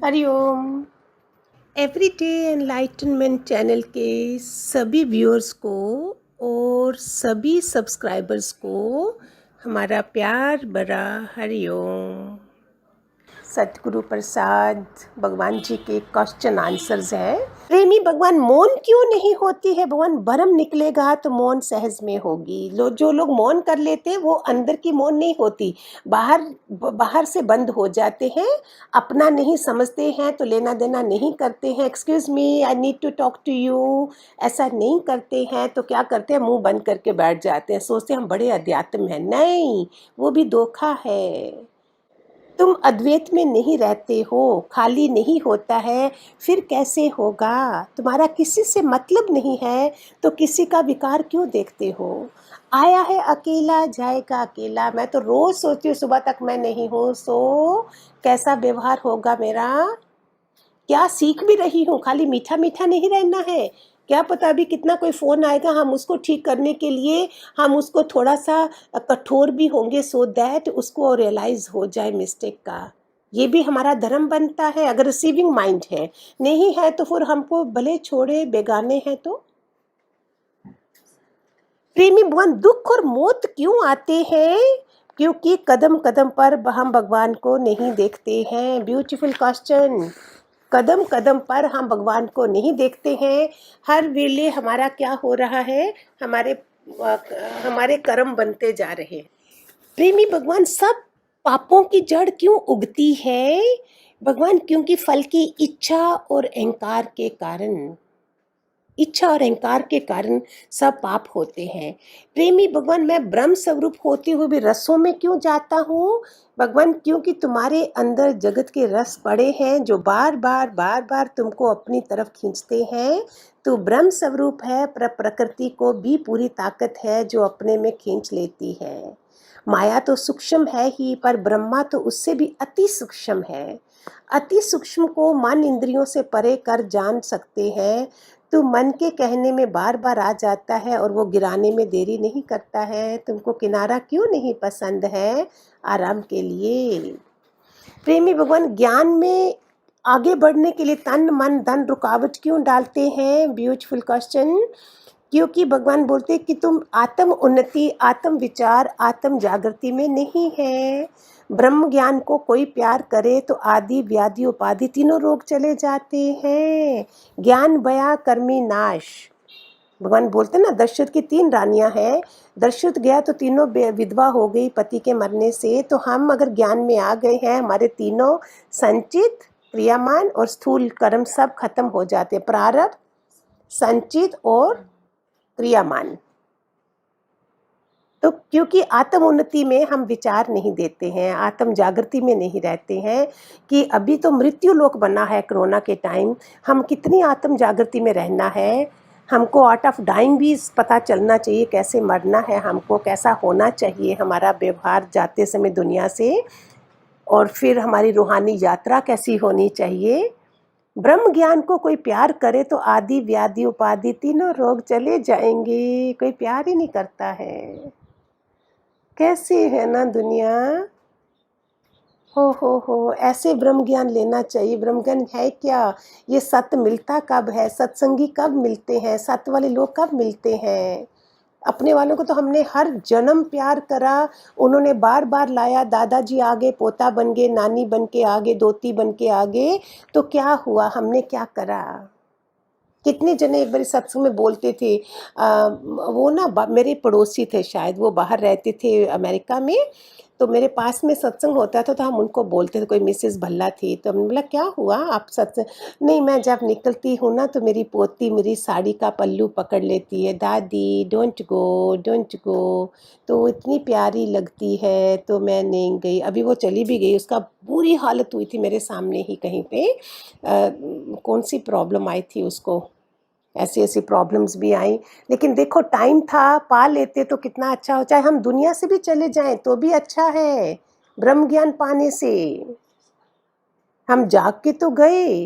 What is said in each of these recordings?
Hariom. Everyday enlightenment channel के सभी viewers को और सभी सब्सक्राइबर्स को हमारा प्यार भरा हरिओम। सतगुरु प्रसाद भगवान जी के क्वेश्चन आंसर्स हैं। प्रेमी भगवान, मौन क्यों नहीं होती है? भगवान, भरम निकलेगा तो मौन सहज में होगी। जो लोग मौन कर लेते हैं वो अंदर की मौन नहीं होती, बाहर से बंद हो जाते हैं, अपना नहीं समझते हैं तो लेना देना नहीं करते हैं। Excuse me, I need to talk to you, ऐसा नहीं करते हैं तो क्या करते हैं? मुंह बंद करके बैठ जाते हैं, सोचते हैं हम बड़े अध्यात्म हैं। नहीं, वो भी धोखा है। तुम अद्वैत में नहीं रहते हो, खाली नहीं होता है, फिर कैसे होगा? तुम्हारा किसी से मतलब नहीं है तो किसी का विकार क्यों देखते हो? आया है अकेला, जाएगा अकेला। मैं तो रोज सोचती हूँ सुबह तक मैं नहीं हूँ, सो कैसा व्यवहार होगा मेरा? क्या सीख भी रही हूँ, खाली मीठा मीठा नहीं रहना है। क्या पता अभी कितना कोई फ़ोन आएगा, हम उसको ठीक करने के लिए हम उसको थोड़ा सा कठोर भी होंगे, सो दैट उसको रियलाइज़ हो जाए मिस्टेक का। ये भी हमारा धर्म बनता है। अगर रिसीविंग माइंड है, नहीं है तो फिर हमको भले छोड़े, बेगाने हैं तो। प्रेमी भगवान, दुख और मौत क्यों आते हैं? क्योंकि कदम कदम पर हम भगवान को नहीं देखते हैं। Beautiful question. कदम कदम पर हम भगवान को नहीं देखते हैं। हर वेले हमारा क्या हो रहा है? हमारे कर्म बनते जा रहे हैं। प्रेमी भगवान, सब पापों की जड़ क्यों उगती है? भगवान, क्योंकि फल की इच्छा और अहंकार के कारण, इच्छा और अहंकार के कारण सब पाप होते हैं। प्रेमी भगवान, मैं ब्रह्म स्वरूप होते हुए भी रसों में क्यों जाता हूँ? भगवान, क्योंकि तुम्हारे अंदर जगत के रस पड़े हैं जो बार बार तुमको अपनी तरफ खींचते हैं। तो ब्रह्म स्वरूप है, पर प्रकृति को भी पूरी ताकत है जो अपने में खींच लेती है। माया तो सूक्ष्म है ही, पर ब्रह्मा तो उससे भी अति सूक्ष्म है। अति सूक्ष्म को मन इंद्रियों से परे कर जान सकते हैं। तो मन के कहने में बार बार आ जाता है और वो गिराने में देरी नहीं करता है। तुमको किनारा क्यों नहीं पसंद है आराम के लिए? प्रेमी भगवान, ज्ञान में आगे बढ़ने के लिए तन मन धन रुकावट क्यों डालते हैं? Beautiful question. क्योंकि भगवान बोलते हैं कि तुम आत्म उन्नति, आत्म विचार, आत्म जागृति में नहीं है। ब्रह्म ज्ञान को कोई प्यार करे तो आदि व्याधि उपाधि तीनों रोग चले जाते हैं। ज्ञान भया कर्मी नाश। भगवान बोलते ना, दशरथ की 3 रानियां हैं, दशरथ गया तो तीनों विधवा हो गई पति के मरने से। तो हम अगर ज्ञान में आ गए हैं, हमारे तीनों संचित, क्रियामान और स्थूल कर्म सब खत्म हो जाते हैं। प्रारब्ध, संचित और क्रियामान। तो क्योंकि आत्म उन्नति में हम विचार नहीं देते हैं, आत्म जागृति में नहीं रहते हैं कि अभी तो मृत्यु लोक बना है कोरोना के टाइम, हम कितनी आत्म जागृति में रहना है। हमको आर्ट ऑफ डाइंग भी पता चलना चाहिए, कैसे मरना है हमको, कैसा होना चाहिए हमारा व्यवहार जाते समय दुनिया से, और फिर हमारी रूहानी यात्रा कैसी होनी चाहिए। ब्रह्म ज्ञान को कोई प्यार करे तो आदि व्याधि उपाधि तीनों रोग चले जाएंगे। कोई प्यार ही नहीं करता है। कैसे है ना दुनिया। हो, ऐसे ब्रह्म ज्ञान लेना चाहिए। ब्रह्म ज्ञान है क्या? ये सत्य मिलता कब है? सत्संगी कब मिलते हैं? सत्य वाले लोग कब मिलते हैं? अपने वालों को तो हमने हर जन्म प्यार करा, उन्होंने बार बार लाया। दादाजी आगे, पोता बन गए, नानी बन के आगे, दोती बन के आगे, तो क्या हुआ? हमने क्या करा? कितने जने एक बार सत्संग में बोलते थे, वो ना मेरे पड़ोसी थे, शायद वो बाहर रहते थे अमेरिका में। तो मेरे पास में सत्संग होता था तो हम उनको बोलते थे, कोई मिसेस भल्ला थी, तो हमने बोला क्या हुआ आप सत्संग? नहीं, मैं जब निकलती हूँ ना तो मेरी पोती मेरी साड़ी का पल्लू पकड़ लेती है, दादी डोंट गो डोंट गो, तो वो इतनी प्यारी लगती है तो मैं नहीं गई। अभी वो चली भी गई, उसका बुरी हालत हुई थी मेरे सामने ही कहीं पे। कौन सी प्रॉब्लम आई थी उसको, ऐसी ऐसी प्रॉब्लम्स भी आई। लेकिन देखो टाइम था, पा लेते तो कितना अच्छा हो। चाहे हम दुनिया से भी चले जाएं तो भी अच्छा है, ब्रह्म ज्ञान पाने से। हम जाग के तो गए।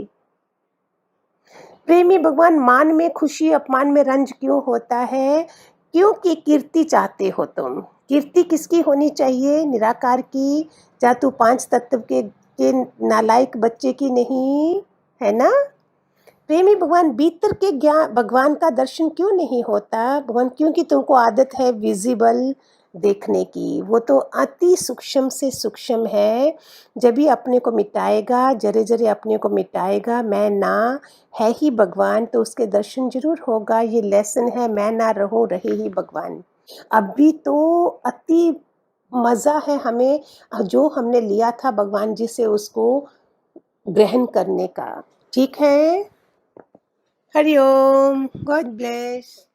प्रेमी भगवान, मान में खुशी अपमान में रंज क्यों होता है? क्योंकि कीर्ति चाहते हो तुम। कीर्ति किसकी होनी चाहिए? निराकार की। चाहे तू 5 तत्व के कि नालायक बच्चे की नहीं, है ना? प्रेमी भगवान भीतर के ज्ञान भगवान का दर्शन क्यों नहीं होता? भगवान क्योंकि तुमको आदत है विज़िबल देखने की, वो तो अति सूक्ष्म से सूक्ष्म है। जब भी अपने को मिटाएगा, जरे-जरे अपने को मिटाएगा, मैं ना है ही भगवान, तो उसके दर्शन ज़रूर होगा। ये लेसन है, मैं ना रहूँ, रहे ही भगवान। अभी तो अति मज़ा है हमें जो हमने लिया था भगवान जी से उसको ग्रहण करने का। ठीक है? हरि ओम, गॉड ब्लेस।